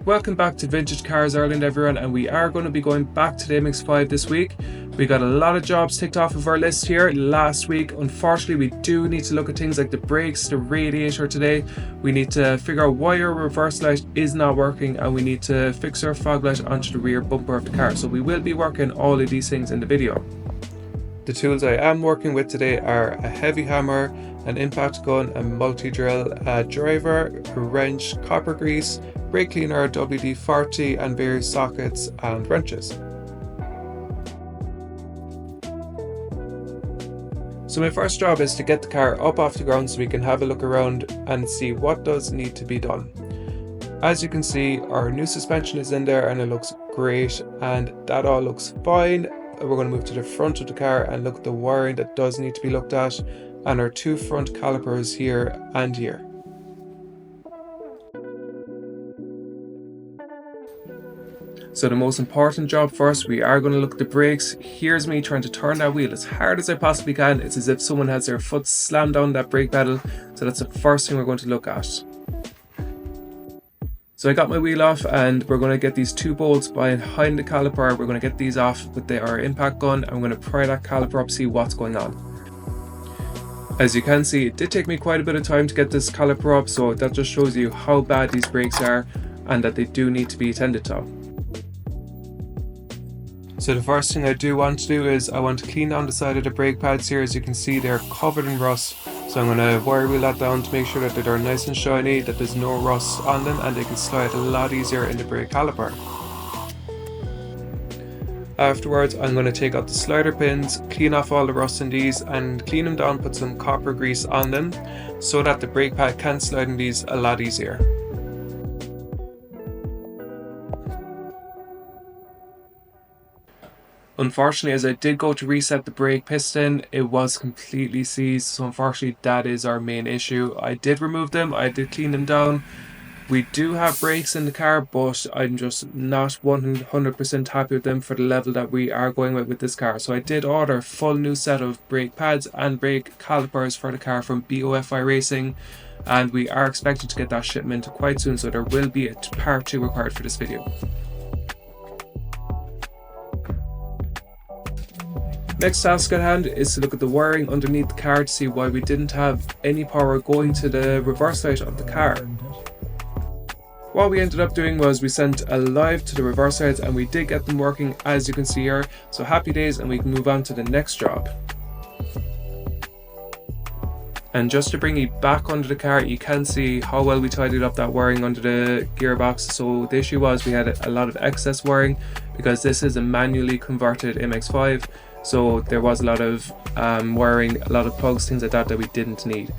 Welcome back to Vintage Cars Ireland everyone, and we are going to be going back to the MX5 this week. We got a lot of jobs ticked off of our list here last week. Unfortunately, we do need to look at things like the brakes, the radiator today. We need to figure out why our reverse light is not working, and we need to fix our fog light onto the rear bumper of the car. So we will be working all of these things in the video. The tools I am working with today are a heavy hammer, an impact gun, a multi-drill, a driver, a wrench, copper grease, brake cleaner, WD-40 and various sockets and wrenches. So my first job is to get the car up off the ground so we can have a look around and see what does need to be done. As you can see, our new suspension is in there and it looks great, and that all looks fine. We're going to move to the front of the car and look at the wiring that does need to be looked at, and our two front calipers here and here. So the most important job first, we are going to look at the brakes. Here's me trying to turn that wheel as hard as I possibly can. It's as if someone has their foot slammed down that brake pedal. So that's the first thing we're going to look at. So I got my wheel off and we're going to get these two bolts behind the caliper. We're going to get these off with our impact gun. I'm going to pry that caliper up, see what's going on. As you can see, it did take me quite a bit of time to get this caliper up, so that just shows you how bad these brakes are and that they do need to be attended to. So the first thing I do want to do is I want to clean down the side of the brake pads here. As you can see, they're covered in rust. So I'm going to wire wheel that down to make sure that they're nice and shiny, that there's no rust on them, and they can slide a lot easier in the brake caliper. Afterwards, I'm going to take out the slider pins, clean off all the rust in these and clean them down, put some copper grease on them so that the brake pad can slide in these a lot easier. Unfortunately, as I did go to reset the brake piston, it was completely seized, so unfortunately that is our main issue. I did remove them, I did clean them down. We do have brakes in the car, but I'm just not 100% happy with them for the level that we are going with this car. So I did order a full new set of brake pads and brake calipers for the car from BOFI Racing, and we are expected to get that shipment quite soon, so there will be a part 2 required for this video. Next task at hand is to look at the wiring underneath the car to see why we didn't have any power going to the reverse light of the car. What we ended up doing was we sent a live to the reverse lights and we did get them working, as you can see here. So happy days, and we can move on to the next job. And just to bring you back under the car, you can see how well we tidied up that wiring under the gearbox. So the issue was we had a lot of excess wiring because this is a manually converted MX5. So there was a lot of wiring, a lot of plugs, things like that we didn't need.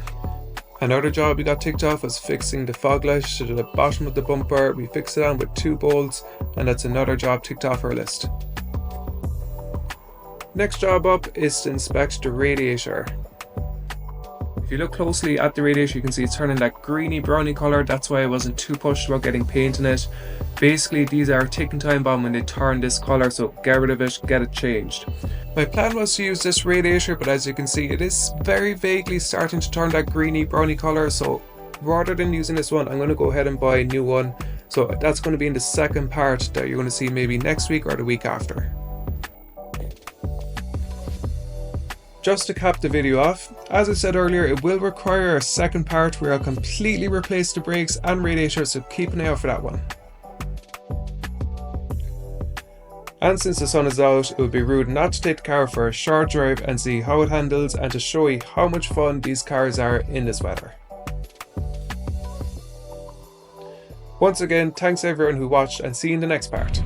Another job we got ticked off was fixing the fog light to the bottom of the bumper. We fixed it on with 2 bolts, and that's another job ticked off our list. Next job up is to inspect the radiator. If you look closely at the radiator, you can see it's turning that greeny browny colour. That's why I wasn't too pushed about getting paint in it. Basically, these are a ticking time bomb when they turn this colour, so get rid of it, get it changed. My plan was to use this radiator, but as you can see, it is very vaguely starting to turn that greeny browny colour, so rather than using this one, I'm going to go ahead and buy a new one. So that's going to be in the second part that you're going to see maybe next week or the week after. Just to cap the video off, as I said earlier, it will require a second part where I'll completely replace the brakes and radiator, so keep an eye out for that one. And since the sun is out, it would be rude not to take the car for a short drive and see how it handles, and to show you how much fun these cars are in this weather. Once again, thanks everyone who watched, and see you in the next part.